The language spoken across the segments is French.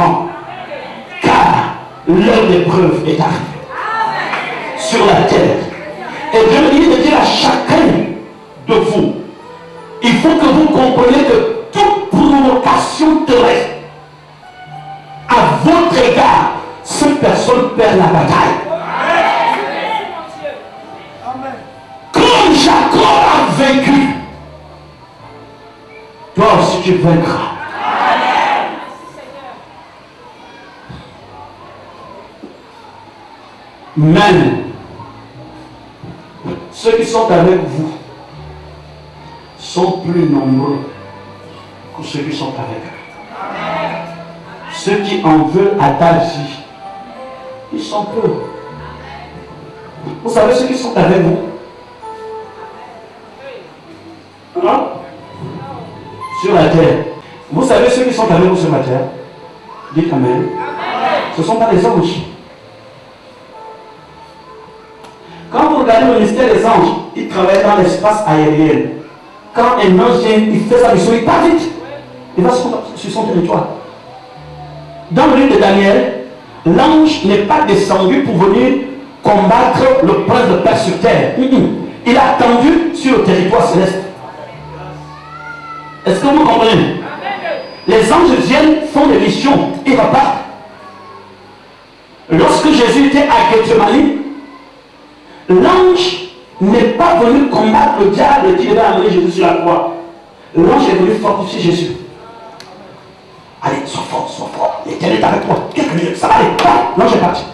grand. Car l'heure d'épreuve est arrivée sur la terre. Et Dieu me dit de dire à chacun de vous, il faut que vous compreniez que toute provocation terrestre à votre égard, cette personne perd la bataille. Comme Jacob a vaincu, toi aussi tu vaincras. Même ceux qui sont avec vous sont plus nombreux que ceux qui sont avec eux. Ceux qui en veulent à ta vie, ils sont peu. Vous savez ceux qui sont avec vous? Hein? Sur la terre. Vous savez ceux qui sont avec vous sur la terre? Dites Amen. Ce ne sont pas les anges. Quand vous regardez le ministère des anges, ils travaillent dans l'espace aérien. Quand un ange vient, il fait sa mission, il part vite. Il va sur son territoire. Dans le livre de Daniel, l'ange n'est pas descendu pour venir combattre le prince de Perse sur terre. Il a attendu sur le territoire céleste. Est-ce que vous comprenez? Les anges viennent, font des missions, ils repartent. Lorsque Jésus était à Gethsemane, l'ange n'est pas venu combattre le diable qui devait amener Jésus sur la croix. L'ange est venu fortifier Jésus. Allez, sois fort, l'Éternel est avec toi. Quelques minutes, ça va aller. L'ange est parti.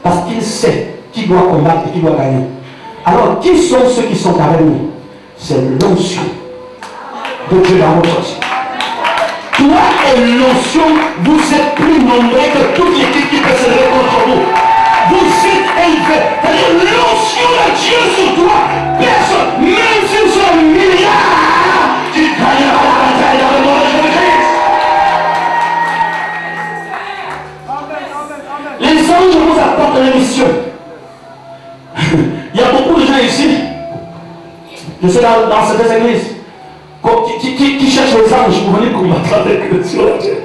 Parce qu'il sait qui doit combattre et qui doit gagner. Alors, qui sont ceux qui sont avec nous? C'est l'onction de Dieu dans votre vie. Toi et l'onction, vous êtes plus nombreux que toute l'équipe qui peut se lever contre vous. Vous êtes élevés. C'est-à-dire l'onction de Dieu sur toi. Personne, même s'ils sont milliards, tu gagneras la bataille dans le nom de Jésus-Christ. Les anges vous apportent la mission. Il y a beaucoup de gens ici, je sais dans certaines églises, qui cherchent les anges pour venir combattre avec eux sur la terre.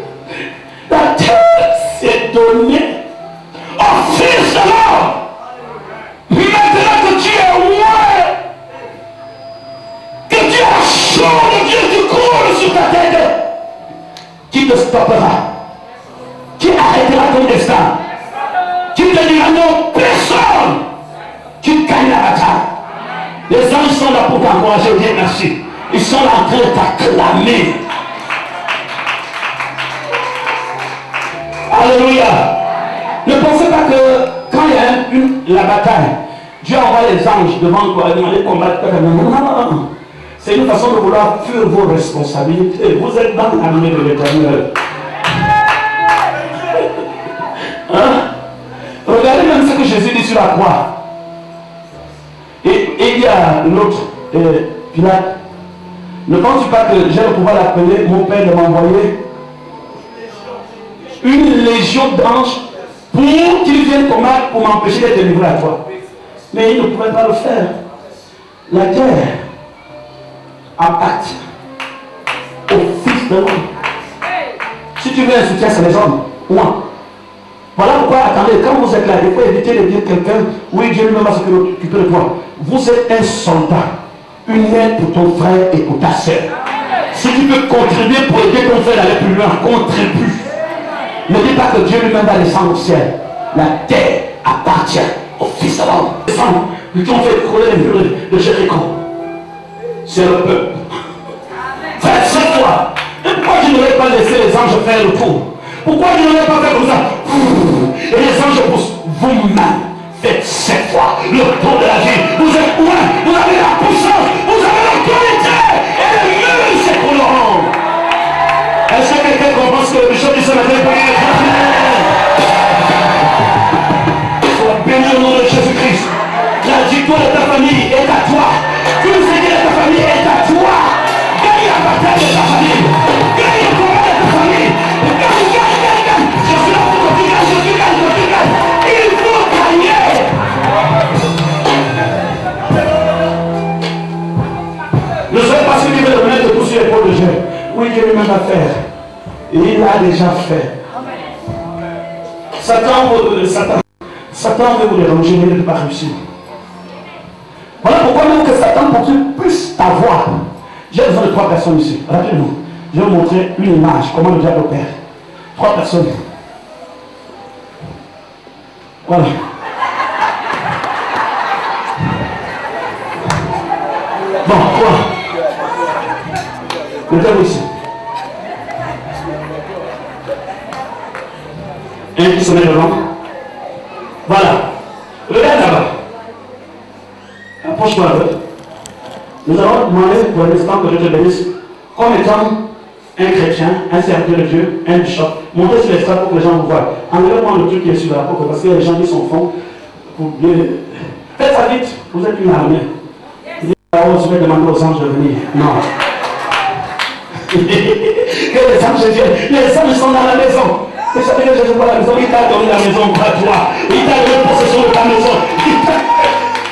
La terre s'est donnée au Fils de l'homme. Maintenant que tu es loin, que tu as chaud de Dieu, tu cours sur ta tête. Qui te stoppera? Qui arrêtera ton destin? Qui te dira non? Personne. Tu gagnes la bataille. Les anges sont là pour t'encourager. Dieu merci. Ils sont là en train de t'acclamer. Alléluia. Ne pensez pas que quand il y a la bataille, Dieu envoie les anges devant toi et demander de combattre. Non. C'est une façon de vouloir fuir vos responsabilités. Vous êtes dans l'armée de l'Éternel. Hein? Regardez même ce que Jésus dit sur la croix. Et il y a l'autre, Pilate. Ne penses-tu pas que j'ai le pouvoir d'appeler mon Père de m'envoyer une légion d'anges pour qu'ils viennent combattre pour m'empêcher d'être livré à toi? Mais ils ne pouvaient pas le faire. La terre appartient au Fils de l'homme. Si tu veux un soutien, c'est les hommes. Moi. Voilà pourquoi, attendez, quand vous êtes là, il faut éviter de dire quelqu'un, oui, Dieu lui-même va s'occuper de toi. Vous êtes un soldat, une aide pour ton frère et pour ta soeur. Si tu peux contribuer pour aider ton frère à aller plus loin, contribue. Ne dis pas que Dieu lui-même va descendre au ciel. La terre appartient au Fils de l'homme. Les gens ont fait couler les murs de Jéricho. C'est le peuple. Frère, c'est toi. Et pourquoi je n'aurais pas laissé les anges faire le tour? Pourquoi je n'aurais pas fait comme ça? Et les anges poussent. Vous-même faites 7 fois le tour de la vie. Vous êtes loin. Vous avez la puissance. Vous avez l'autorité. Et les murs s'écrouleront. Est-ce que quelqu'un comprend ce que le bishop dit ce matin? Sois béni au nom de Jésus-Christ. La victoire de ta famille est à toi. Tout ce qui est de ta famille est à toi. Gagne la bataille de ta famille. Gagne le combat de ta famille. Gagne. Je suis là pour que tu gagnes. Il faut gagner. Et il l'a déjà fait. Satan veut vous déranger, mais il ne peut pas réussir. Voilà pourquoi même que Satan, pour qu'il puisse t'avoir, j'ai besoin de 3 personnes ici. Rappelez-nous. Je vais vous montrer une image, comment le diable opère. 3 personnes. Voilà. Bon, 3. Le diable ici. Un qui se met devant. Voilà. Regarde là-bas. Approche-toi un peu. Nous allons demander pour l'instant que je te bénisse comme étant un chrétien, un serviteur de Dieu, un bishop. Montez sur les strates pour que les gens vous voient. Enlevez-moi le truc qui est sur la porte parce que les gens qui sont fonds. Faites ça vite. Vous êtes une armée. Je vais demander aux anges de venir. Non. Que les anges viennent. Les anges sont dans la maison. Vous savez que Jésus voit la maison. Il t'a donné la maison pour toi. Il t'a donné possession de ta maison.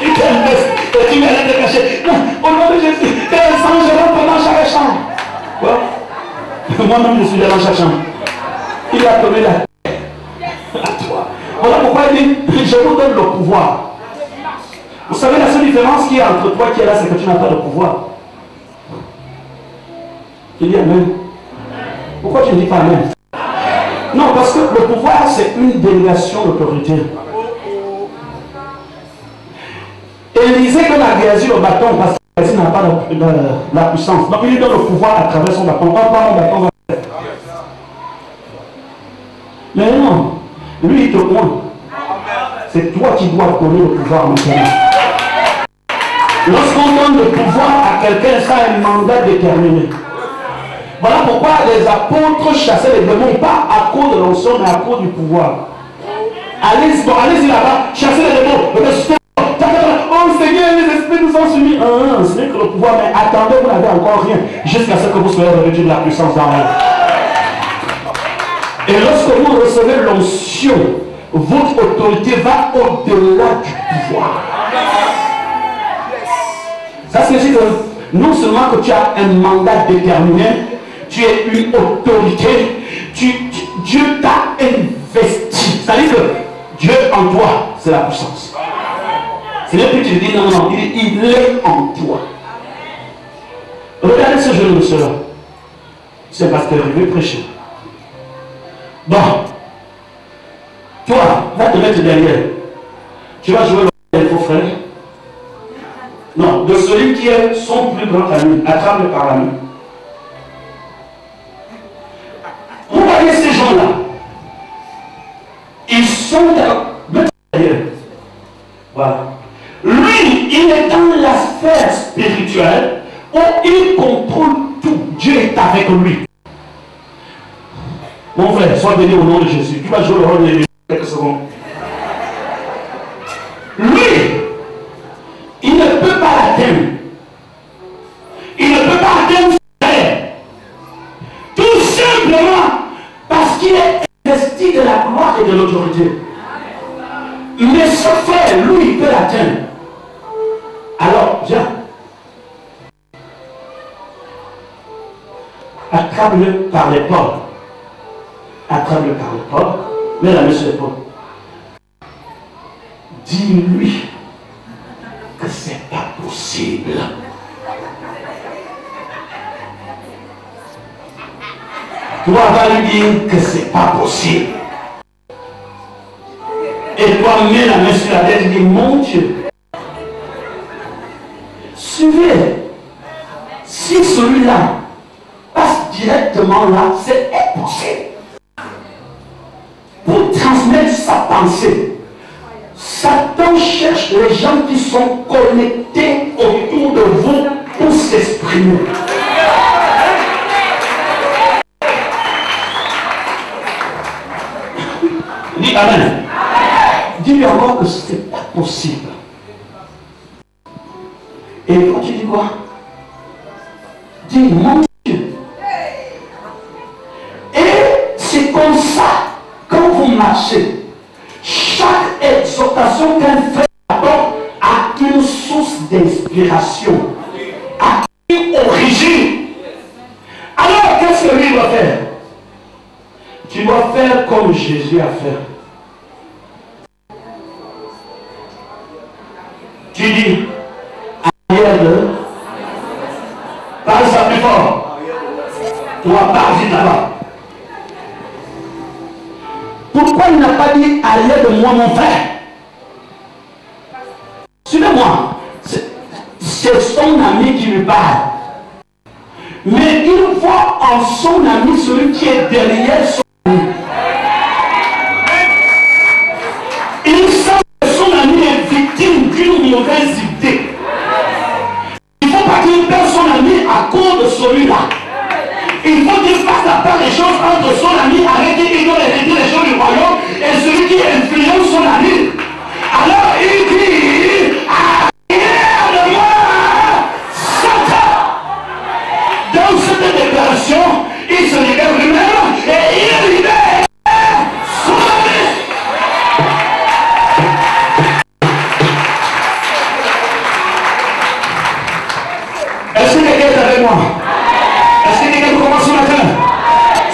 Il t'a laissé. Et tu m'as l'air de cacher. Non, au nom de Jésus. Que les anges rentrent dans chaque chambre. Quoi? Moi-même, je suis dans chaque chambre. Il a donné la terre à toi. Voilà pourquoi il dit, je vous donne le pouvoir. Vous savez, la seule différence qu'il y a entre toi qui est là, c'est que tu n'as pas de pouvoir. Tu dis Amen. Pourquoi tu ne dis pas Amen? Non, parce que le pouvoir, c'est une délégation d'autorité. Élisée donne à Géasi le bâton parce que Géasi n'a pas la puissance. Donc il lui donne le pouvoir à travers son bâton. Pas mon bâton va faire. Mais non, lui il te oint. C'est toi qui dois donner le pouvoir maintenant. Lorsqu'on donne le pouvoir à quelqu'un, ça a un mandat déterminé. Voilà pourquoi les apôtres chassaient les démons, pas à cause de l'onction, mais à cause du pouvoir. Allez-y là-bas, chassez les démons. Oh Seigneur, les esprits nous sont soumis. Ce n'est que le pouvoir, mais attendez, vous n'avez encore rien, jusqu'à ce que vous soyez revêtus de la puissance d'en haut. Et lorsque vous recevez l'onction, votre autorité va au-delà du pouvoir. Ça signifie que non seulement que tu as un mandat déterminé, tu es une autorité, Dieu t'a investi. C'est-à-dire que Dieu en toi, c'est la puissance. Ce n'est plus que tu dis non, il est en toi. Regardez ce jeune monsieur-là. C'est parce qu'il veut prêcher. Bon. Toi, va te mettre derrière. Tu vas jouer le faux frère. Non, de celui qui est son plus grand ami. Attrape-le par la main. Vous voyez ces gens-là. Ils sont derrière. Voilà. Lui, il est dans la sphère spirituelle où il contrôle tout. Dieu est avec lui. Mon frère, sois béni au nom de Jésus. Tu vas jouer le rôle de Dieu quelques secondes. Lui, il ne peut pas l'atteindre. Il ne peut pas atteindre son frère. Tout simplement parce qu'il est investi de la gloire et de l'autorité. Mais ce frère, lui, il peut l'atteindre. Alors, viens. Attrape-le par l'épaule. Attrape-le par l'épaule. Mets la main sur l'épaule. Dis-lui que c'est pas possible. Toi, va lui dire que c'est pas possible. Et toi, mets la main sur la tête et dis, mon Dieu, suivez. Si celui-là passe directement là, c'est impossible. Pour transmettre sa pensée, Satan cherche les gens qui sont connectés autour de vous pour s'exprimer. Dis Amen. Dis-lui encore que ce n'est pas possible. Et quand tu dis quoi? Dis mon Dieu. Et c'est comme ça, quand vous marchez, chaque exhortation qu'un frère apporte a une source d'inspiration, a une origine. Alors qu'est-ce que lui doit faire? Tu dois faire comme Jésus a fait. Tu dis, arrière de. Parle ça plus fort. Toi, parle vite là-bas. Pourquoi il n'a pas dit arrière de moi, mon frère? Suivez-moi. C'est son ami qui lui parle. Mais il voit en son ami celui qui est derrière son ami. Il sent que son ami est victime d'une mauvaise idée. Il ne faut pas qu'il perde son ami à cause de celui-là. Il faut qu'il fasse la part des choses entre son ami avec qui il doit hériter les choses du royaume et celui qui influence son ami. Alors il dit, arrière de moi, Satan. Dans cette déclaration, il se libère lui-même et il libère son ami. Est-ce que quelqu'un est avec moi? Est-ce que quelqu'un commence ce matin?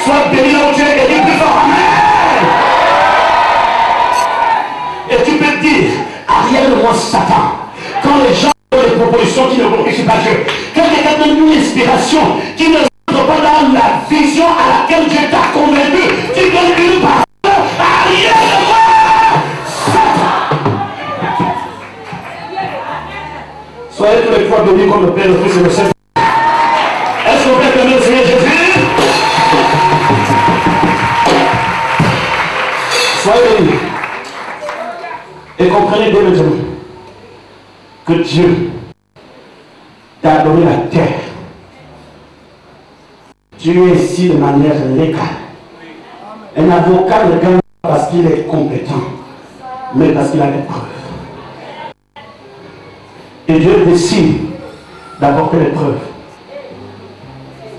Sois béni là où tu es et dis plus fort, amen. Et tu peux te dire, arrière de moi Satan. Quand les gens ont des propositions qui ne glorifient pas Dieu, quand quelqu'un donne une inspiration qui ne rentre pas dans la vision à laquelle Dieu t'a convaincu, tu donnes une parole, arrière de moi Satan. Soyez tous les trois bénis comme le Père, le Fils et le Saint. Est-ce qu'on peut acclamer le Seigneur Jésus? Soyez bénis. Et comprenez dès maintenant que Dieu t'a donné la terre. Tu es ici de manière légale. Un avocat ne gagne pas parce qu'il est compétent, mais parce qu'il a des preuves. Et Dieu décide d'apporter les preuves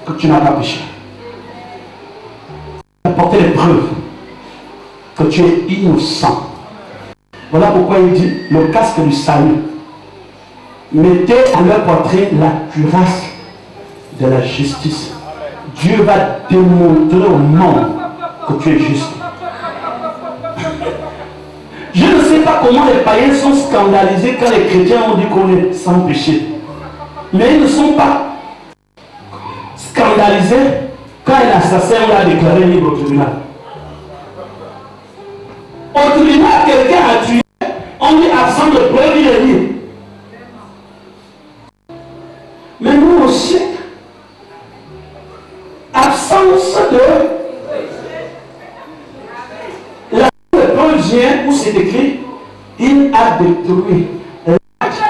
que tu n'as pas péché. D'apporter les preuves que tu es innocent. Voilà pourquoi il dit le casque du salut. Mettez à leur poitrine la cuirasse de la justice. Dieu va démontrer au monde que tu es juste. Je ne sais pas comment les païens sont scandalisés quand les chrétiens ont dit qu'on est sans péché. Mais ils ne sont pas scandalisés quand un assassin l'a déclaré libre au tribunal. Au tribunal, quelqu'un a tué, on dit absent de preuve, il est libre. Mais nous aussi, absence de la preuve vient où c'est écrit, il a détruit l'acte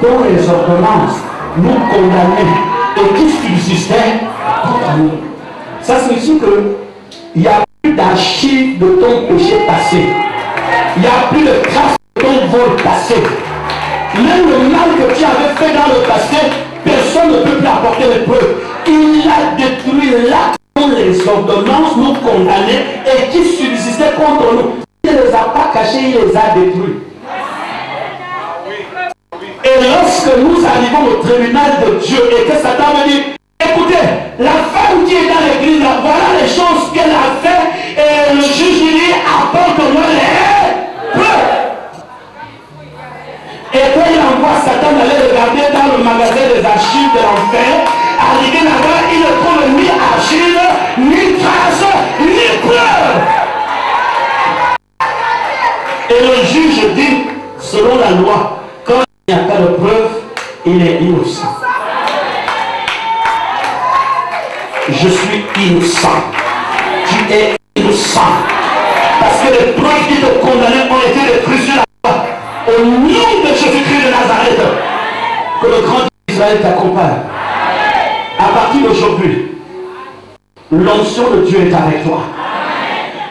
dont les ordonnances nous condamnaient et qui subsistait contre nous. Ça signifie qu'il n'y a plus d'archives de ton péché passé. Il n'y a plus de traces de ton vol passé. Même le mal que tu avais fait dans le passé, personne ne peut plus apporter les preuves. Il a détruit l'acte dont les ordonnances nous condamnaient et qui subsistait contre nous. Il ne les a pas cachés, il les a détruits. Et lorsque nous arrivons au tribunal de Dieu et que Satan me dit, écoutez, la femme qui est dans l'église, voilà les choses qu'elle a fait et le juge dit, apporte-moi les preuves. Et quand il envoie Satan d'aller regarder dans le magasin des archives de l'enfer, arrivé là-bas, il ne trouve ni archives, ni traces, ni preuves. Et le juge dit, selon la loi, quand il n'y a pas de preuve, il est innocent. Je suis innocent. Tu es innocent. Parce que les preuves qui te condamnaient ont été détruites sur la croix. Au nom de Jésus-Christ de Nazareth, que le grand Israël t'accompagne. À partir d'aujourd'hui, l'onction de Dieu est avec toi.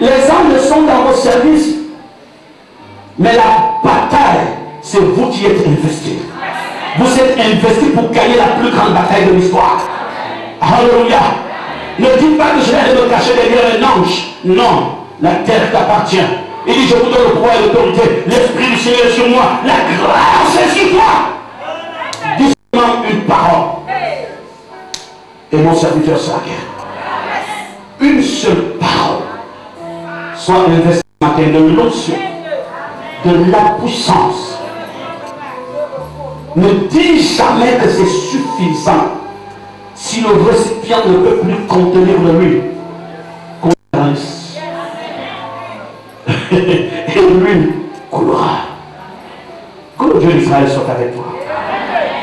Les âmes sont dans vos services, mais la bataille, c'est vous qui êtes investis. Vous êtes investis pour gagner la plus grande bataille de l'histoire. Alléluia. Ne dites pas que je vais aller me cacher derrière un ange. Non, la terre t'appartient. Il dit, je vous donne le pouvoir et l'autorité. L'Esprit du Seigneur est sur moi. La grâce est sur toi. Dis seulement une parole. Et mon serviteur sera guéri. Une seule parole. soit investi de l'onction, de la puissance. Ne dis jamais que c'est suffisant si le récipient ne peut plus contenir de lui. Et l'huile coulera. Que le Dieu d'Israël soit avec toi.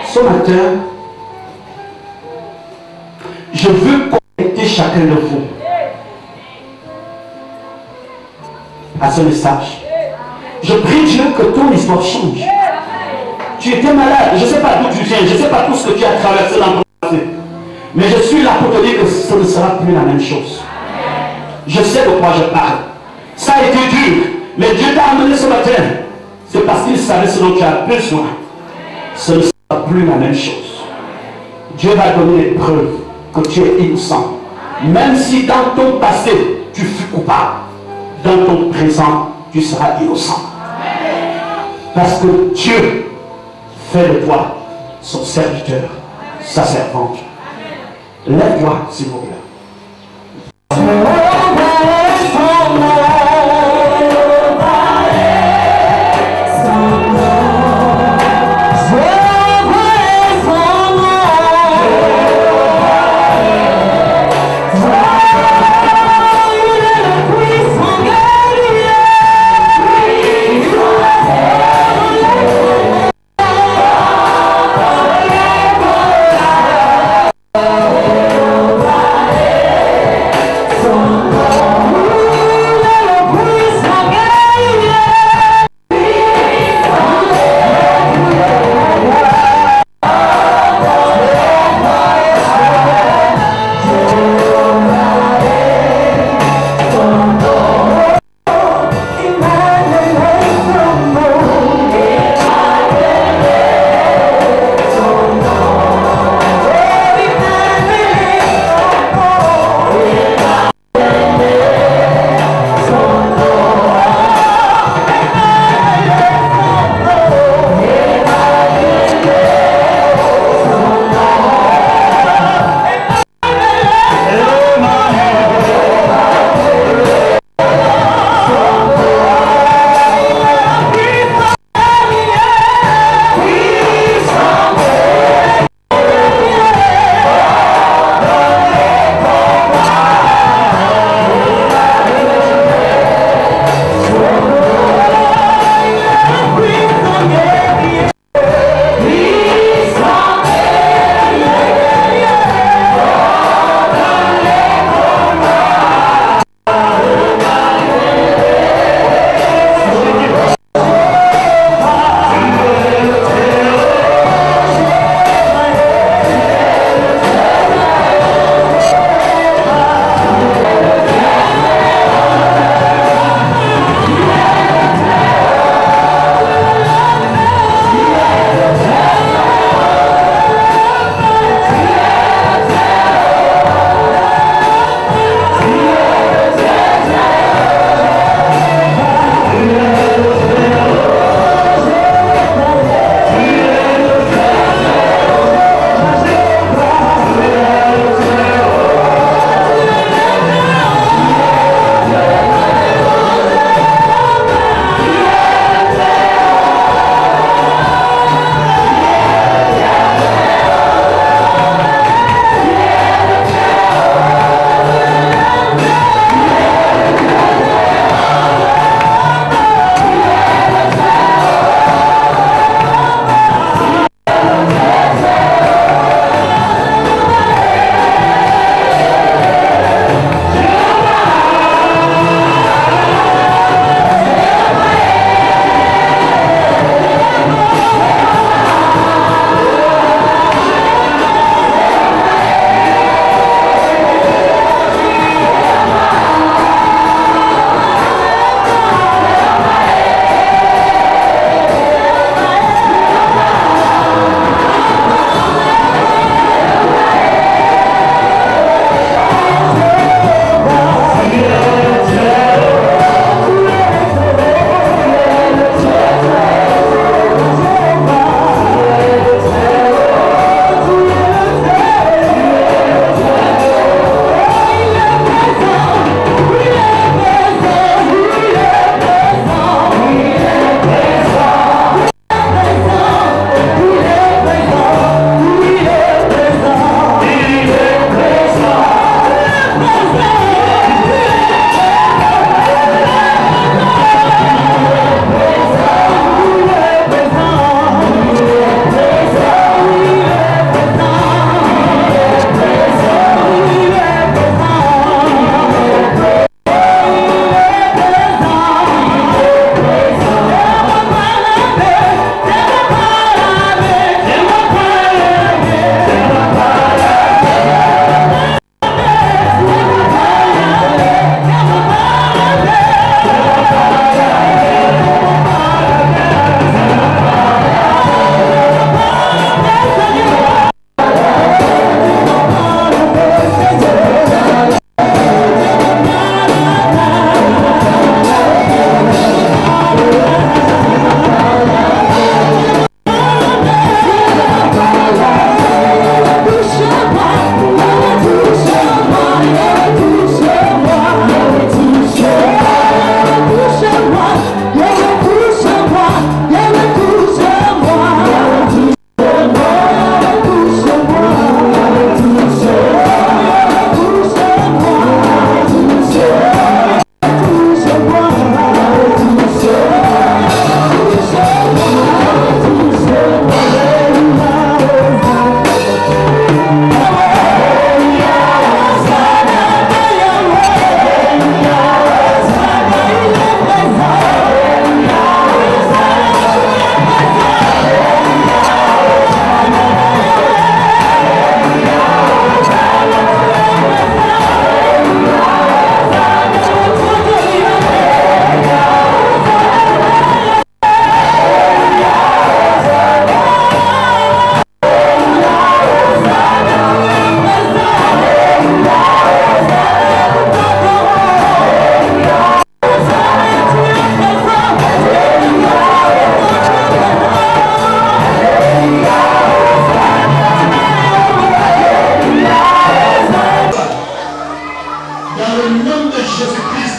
Ce matin, je veux connecter chacun de vous à ce message. Je prie Dieu que ton histoire change. Tu étais malade, je ne sais pas d'où tu viens, je ne sais pas tout ce que tu as traversé dans ton passé. Mais je suis là pour te dire que ce ne sera plus la même chose. Je sais de quoi je parle. Ça a été dur, mais Dieu t'a amené ce matin. C'est parce qu'il savait ce dont tu as besoin. Ce ne sera plus la même chose. Dieu va donner les preuves que tu es innocent. Même si dans ton passé, tu fus coupable, dans ton présent, tu seras innocent. Parce que Dieu fait de toi son serviteur, sa servante. Lève-toi, s'il vous plaît. Oh,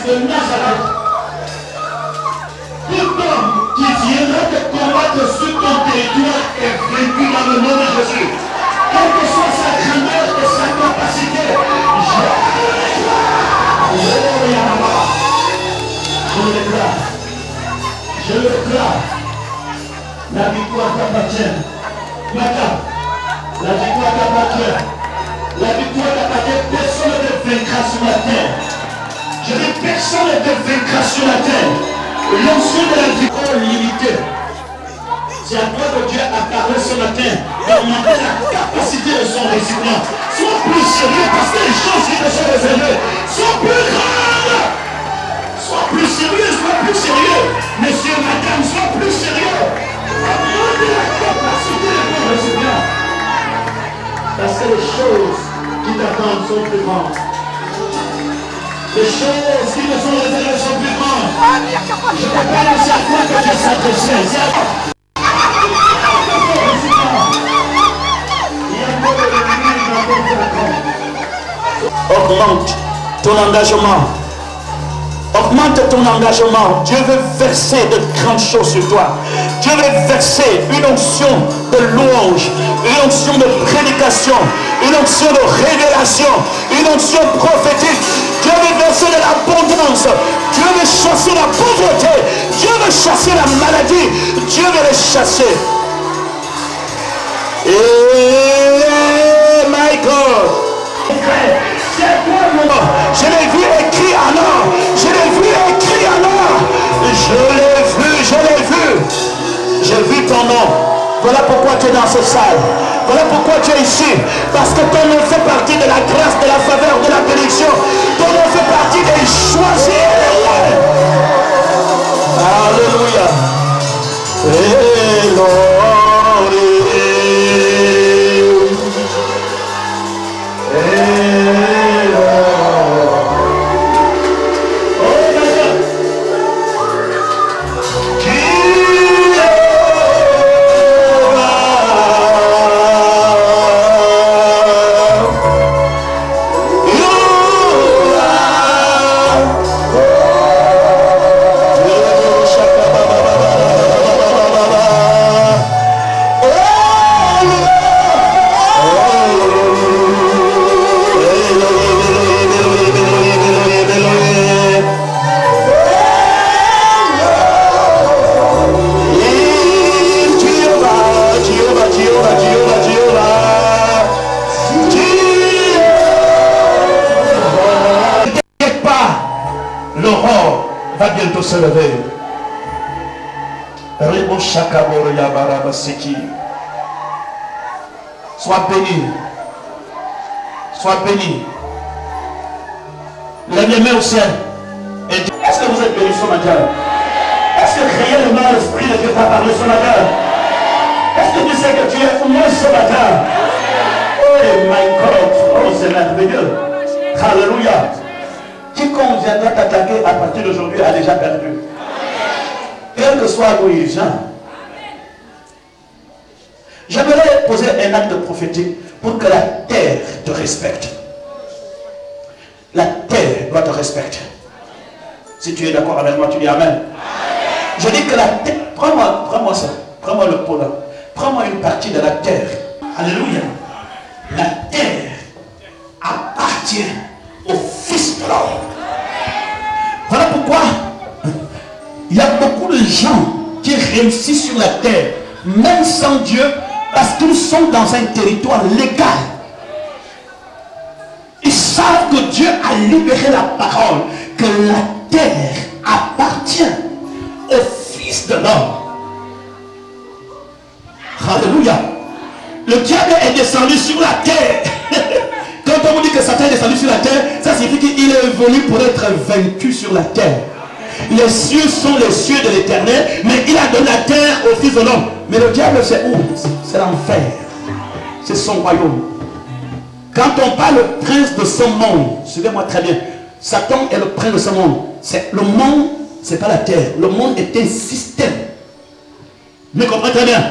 de Nazareth. Tout homme qui viendra te combattre sur ton territoire est vaincu dans le nom de Jésus. Quelle que soit sa grandeur et sa capacité, je le déclare. La victoire t'appartient. La victoire t'appartient. La victoire t'appartient. Personne ne te vaincra sur la terre. Je dis personne ne te vaincra sur la terre. L'onction de la victoire limitée. C'est à toi que Dieu a parlé ce matin. D'augmenter la capacité de son récipient. Sois plus sérieux parce que les choses qui te sont réservées sont plus grandes. Sois plus sérieux, sois plus sérieux. Monsieur, madame, sois plus sérieux. Augmenter la capacité de ton récipient. Parce que les choses qui t'attendent sont plus grandes. Les choses qui te sont réservées sont plus grandes. Je ne peux pas laisser à toi que Dieu s'adresse. Augmente ton engagement. Augmente ton engagement. Dieu veut verser de grandes choses sur toi. Dieu veut verser une onction de louange, une onction de prédication, une onction de révélation, une onction prophétique. Dieu veut verser de l'abondance. Dieu veut chasser la pauvreté. Dieu veut chasser la maladie. Dieu veut les chasser. Et my God. Je l'ai vu écrit en or. Je l'ai vu écrit en or. Je l'ai vu, je l'ai vu. J'ai vu ton nom. Voilà pourquoi tu es dans cette salle. Voilà pourquoi tu es ici. Parce que ton nom fait partie de la grâce, de la faveur, de la bénédiction. Ton nom fait partie des choisis. Alléluia. Se lever. Sois béni. Sois béni. Lève les mains au ciel. Et dis, est-ce que vous êtes bénis ce matin? Est-ce que réellement l'Esprit de Dieu t'a parlé ce matin? Est-ce que tu sais que tu es au moins ce matin? Oh my God. Oh, c'est merveilleux. Alléluia. Quiconque viendra t'attaquer à partir d'aujourd'hui a déjà perdu. Quel que soit l'origine. J'aimerais poser un acte prophétique pour que la terre te respecte. La terre doit te respecter. Si tu es d'accord avec moi, tu dis Amen. Je dis que la terre, prends-moi ça, prends-moi le pot là, prends-moi une partie de la terre. Alléluia. La terre appartient au Fils de l'homme. Voilà pourquoi il y a beaucoup de gens qui réussissent sur la terre, même sans Dieu, parce qu'ils sont dans un territoire légal. Ils savent que Dieu a libéré la parole, que la terre appartient au Fils de l'homme. Alléluia. Le diable est descendu sur la terre. Quand on vous dit que Satan est descendu sur la terre, ça signifie qu'il est venu pour être vaincu sur la terre. Les cieux sont les cieux de l'éternel, mais il a donné la terre au Fils de l'homme. Mais le diable, c'est où? C'est l'enfer. C'est son royaume. Quand on parle le prince de ce monde, suivez-moi très bien, Satan est le prince de ce monde. Le monde, c'est pas la terre. Le monde est un système. Vous comprenez très bien?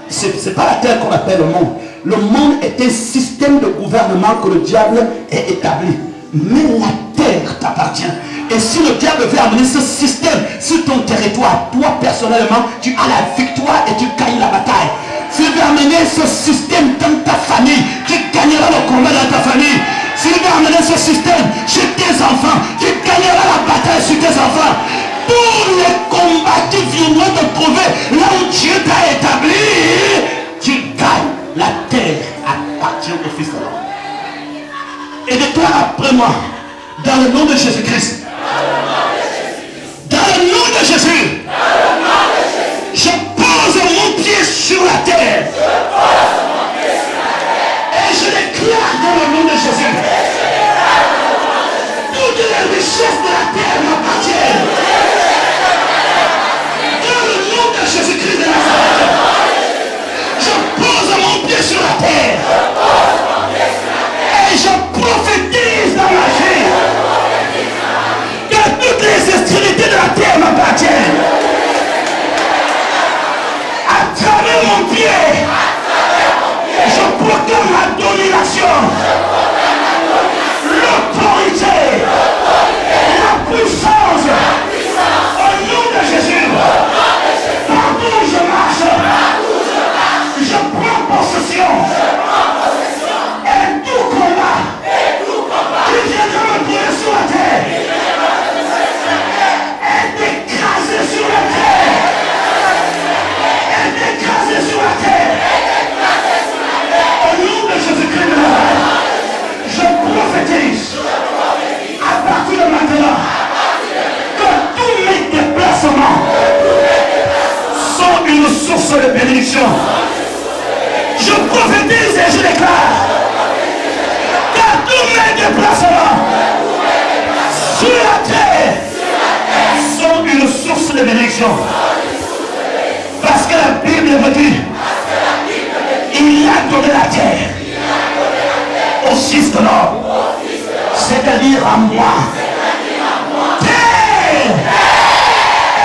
C'est pas la terre qu'on appelle le monde. Le monde est un système de gouvernement que le diable a établi. Mais la terre t'appartient. Et si le diable veut amener ce système sur ton territoire, toi personnellement, tu as la victoire et tu gagnes la bataille. S'il veut amener ce système dans ta famille, tu gagneras le combat dans ta famille. S'il veut amener ce système chez tes enfants, tu gagneras la bataille sur tes enfants. Tous les combats qui viendront te trouver là où Dieu t'a établi, tu gagnes. La terre appartient au Fils de l'homme. Et déclare après moi, dans le nom de Jésus-Christ. Dans le nom de Jésus. Je pose mon pied sur la terre. Et je déclare dans le nom de Jésus. Toutes les richesses de la terre m'appartiennent. Dans le nom de Jésus-Christ de Nazareth. Je pose mon pied sur la terre. Et je prophétise dans ma vie. Que toutes les extrémités de la terre m'appartiennent. À travers mon pied, je proclame la domination, l'autorité, la puissance. Au nom de Jésus, partout où je marche, je prends possession. Et tout combat qui viendra me brûler sur la terre est écrasé sur la terre. Est écrasé sur la terre. Au nom de Jésus-Christ de Nazareth, je prophétise à partir de maintenant que tous mes déplacements sont une source de bénédiction. Je prophétise et je déclare que tous mes déplacements sur la terre sont une source de bénédiction. Parce que la Bible me dit, il a donné la terre au Fils de l'homme, c'est-à-dire à moi. Terre,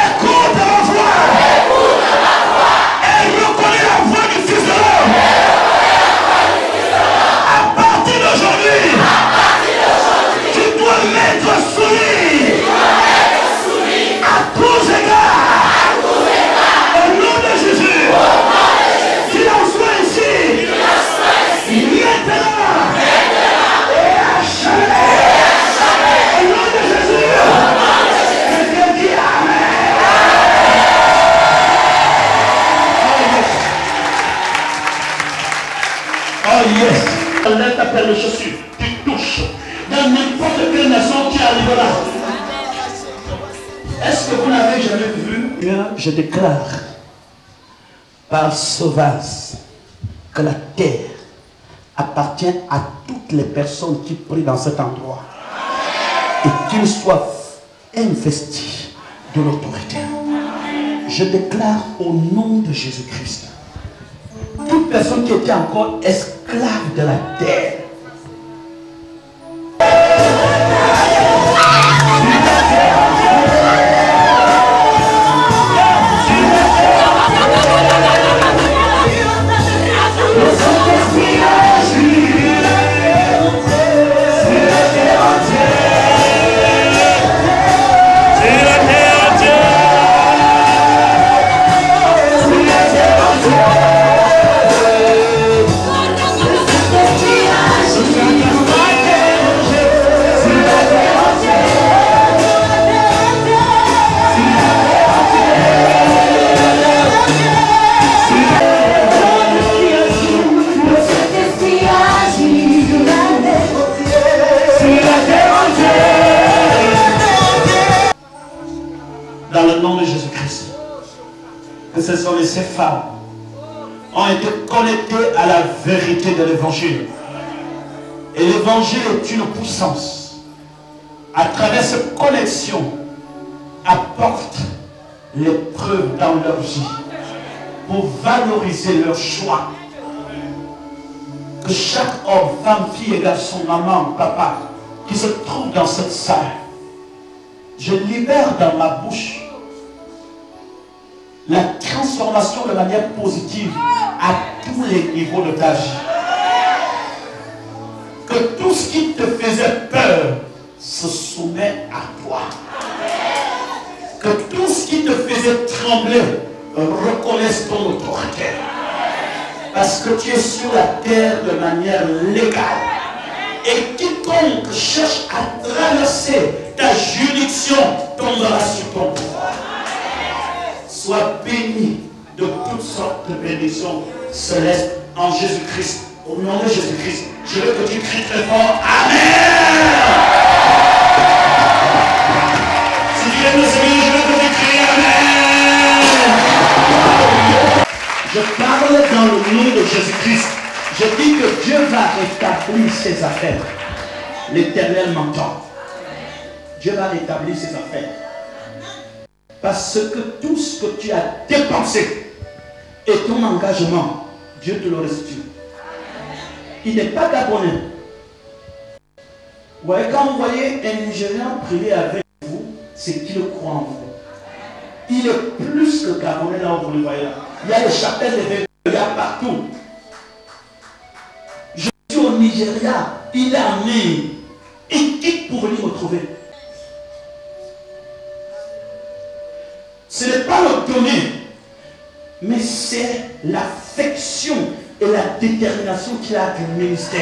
écoute ma voix et reconnais la voix du Fils de l'homme. À partir d'aujourd'hui, tu dois m'être soumis à tous égards. Au nom de Jésus, qu'il en soit ici, maintenant, et à jamais. Au nom de Jésus, quelqu'un dit Amen. Oh yes. Lève ta paire de chaussures, tu touches. Dans n'importe quelle nation qui arrive là. Est-ce que vous n'avez jamais vu? Je déclare par sauvage que la terre appartient à toutes les personnes qui prient dans cet endroit et qu'ils soient investis de l'autorité. Je déclare au nom de Jésus-Christ, toute personne qui était encore esclave de la terre, ces femmes ont été connectées à la vérité de l'évangile. Et l'évangile est une puissance. À travers cette connexion, apporte l'épreuve dans leur vie pour valoriser leur choix. Que chaque homme, femme, fille et garçon, maman, papa, qui se trouve dans cette salle, je libère dans ma bouche la transformation de manière positive à tous les niveaux de ta vie. Que tout ce qui te faisait peur, ce soit soumet à toi. Que tout ce qui te faisait trembler reconnaisse ton autorité. Parce que tu es sur la terre de manière légale. Et quiconque cherche à traverser ta juridiction tombera sur ton pouvoir. Sois béni de toutes sortes de bénédictions célestes en Jésus-Christ. Au nom de Jésus-Christ, je veux que tu cries très fort. Amen. Si tu es nos amis, je veux que tu cries Amen. Je parle dans le nom de Jésus-Christ. Je dis que Dieu va rétablir ses affaires. L'Éternel m'entend. Dieu va rétablir ses affaires. Parce que tout ce que tu as dépensé et ton engagement, Dieu te le restitue. Il n'est pas gabonais. Vous voyez, quand vous voyez un Nigérian prier avec vous, c'est qu'il croit en vous. Il est plus que gabonais là où vous le voyez là. Il y a les chapelles de Vélo, il y a partout. Je suis au Nigeria, il est en Inde. Il quitte pour venir me trouver. Ce n'est pas le donner, mais c'est l'affection et la détermination qu'il a du ministère.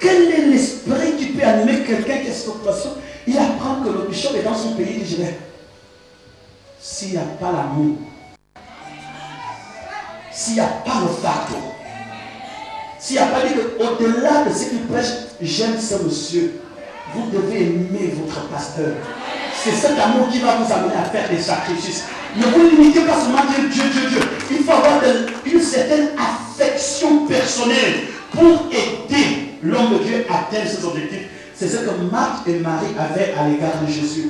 Quel est l'esprit qui peut animer quelqu'un qui est sur situation? Il apprend que le bishop est dans son pays, il dit, je vais. S'il n'y a pas l'amour, s'il n'y a pas le fardeau, s'il n'y a pas dit qu'au-delà de ce qu'il prêche, j'aime ce monsieur, vous devez aimer votre pasteur. C'est cet amour qui va vous amener à faire des sacrifices. Ne vous limitez pas seulement à dire Dieu, Dieu, Dieu. Il faut avoir une certaine affection personnelle pour aider l'homme de Dieu à atteindre ses objectifs. C'est ce que Marthe et Marie avaient à l'égard de Jésus.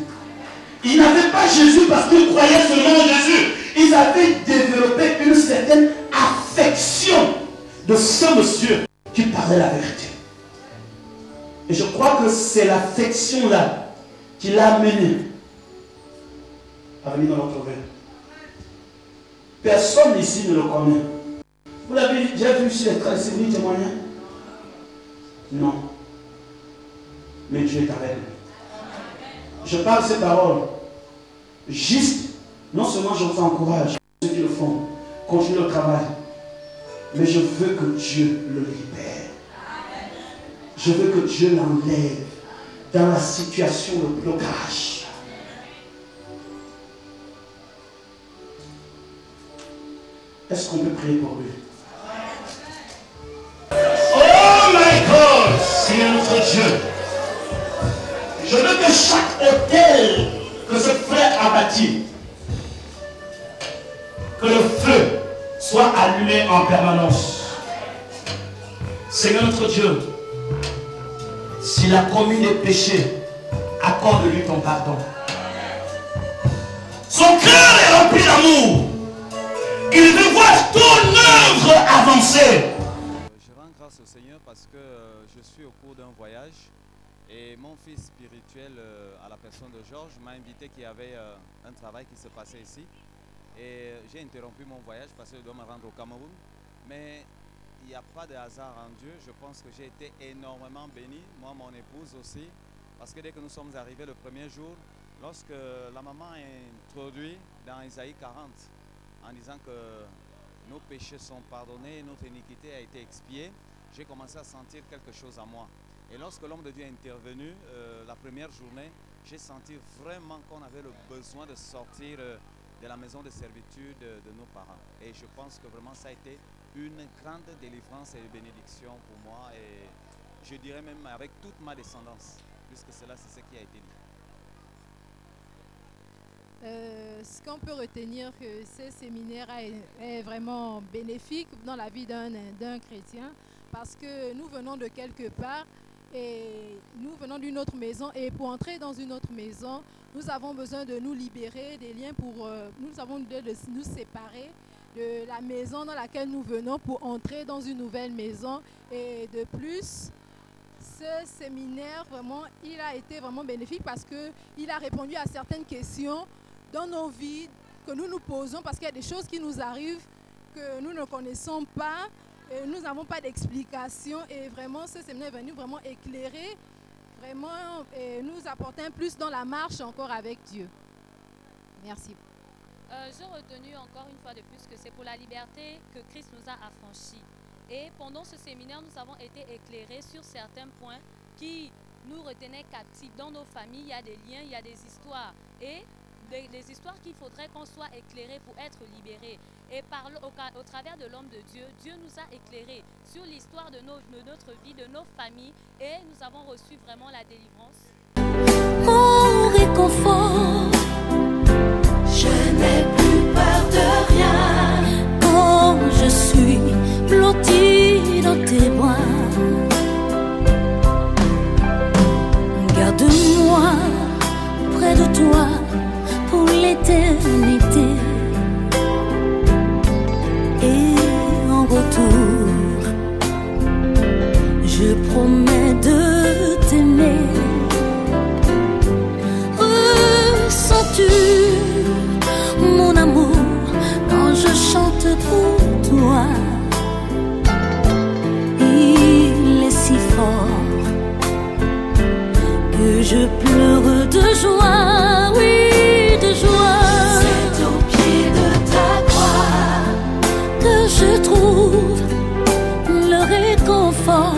Ils n'avaient pas Jésus parce qu'ils croyaient seulement en Jésus. Ils avaient développé une certaine affection de ce monsieur qui parlait la vérité. Et je crois que c'est l'affection-là qui l'a amené à venir dans notre vie. Personne ici ne le connaît. Vous l'avez déjà vu sur les traces, c'est venu témoigner? Non. Mais Dieu est avec nous. Je parle ces paroles. Juste, non seulement je vous encourage, ceux qui le font, continuez le travail. Mais je veux que Dieu le libère. Je veux que Dieu l'enlève dans la situation de blocage. Est-ce qu'on peut prier pour lui? Oh my God, c'est notre Dieu. Je veux que chaque hôtel que ce frère a bâti, que le feu soit allumé en permanence. Seigneur notre Dieu, s'il a commis des péchés, accorde-lui ton pardon. Son cœur est rempli d'amour. Il veut voir ton œuvre avancer. Je rends grâce au Seigneur parce que je suis au cours d'un voyage et mon fils spirituel, à la personne de Georges, m'a invité qu'il y avait un travail qui se passait ici. Et j'ai interrompu mon voyage parce que je dois me rendre au Cameroun. Mais il n'y a pas de hasard en Dieu. Je pense que j'ai été énormément béni, moi, mon épouse aussi. Parce que dès que nous sommes arrivés le premier jour, lorsque la maman a introduit dans Isaïe 40, en disant que nos péchés sont pardonnés, notre iniquité a été expiée, j'ai commencé à sentir quelque chose en moi. Et lorsque l'homme de Dieu est intervenu, la première journée, j'ai senti vraiment qu'on avait le besoin de sortir de la maison de servitude de nos parents. Et je pense que vraiment ça a été une grande délivrance et bénédiction pour moi. Et je dirais même avec toute ma descendance, puisque cela c'est ce qui a été dit. Ce qu'on peut retenir, que ce séminaire est vraiment bénéfique dans la vie d'un chrétien, parce que nous venons de quelque part et nous venons d'une autre maison, et pour entrer dans une autre maison, nous avons besoin de nous libérer des liens, nous avons besoin de nous séparer de la maison dans laquelle nous venons pour entrer dans une nouvelle maison. Et de plus, ce séminaire, vraiment, il a été vraiment bénéfique parce qu'il a répondu à certaines questions dans nos vies que nous nous posons, parce qu'il y a des choses qui nous arrivent que nous ne connaissons pas. Et nous n'avons pas d'explication et vraiment ce séminaire est venu vraiment éclairer, vraiment et nous apporter un plus dans la marche encore avec Dieu. Merci. J'ai retenu encore une fois de plus que c'est pour la liberté que Christ nous a affranchis. Et pendant ce séminaire, nous avons été éclairés sur certains points qui nous retenaient captifs. Dans nos familles, il y a des liens, il y a des histoires. Et des histoires qu'il faudrait qu'on soit éclairés pour être libérés. Et au travers de l'homme de Dieu, Dieu nous a éclairés sur l'histoire de notre vie, de nos familles. Et nous avons reçu vraiment la délivrance. Mon réconfort, je n'ai plus peur de rien quand je suis blottie dans tes bras. Garde-moi près de toi pour l'éternité. Et en retour, je promets de t'aimer. Ressens-tu mon amour quand je chante pour toi? Il est si fort que je pleure de joie, oui, de joie. C'est au pied de ta croix que je trouve le réconfort.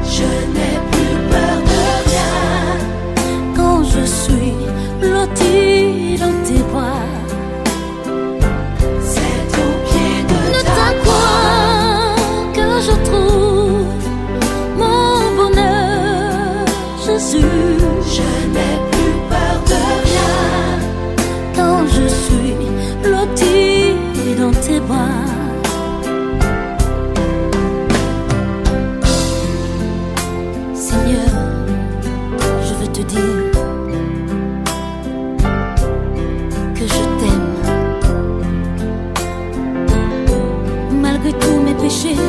Je n'ai plus peur de rien quand je suis blottie dans tes bras. C'est au pied de ta croix que je trouve mon bonheur, Jésus. Je n'ai plus peur de rien quand je suis blottie dans tes bras. Seigneur, je veux te dire que je t'aime. Malgré tous mes péchés,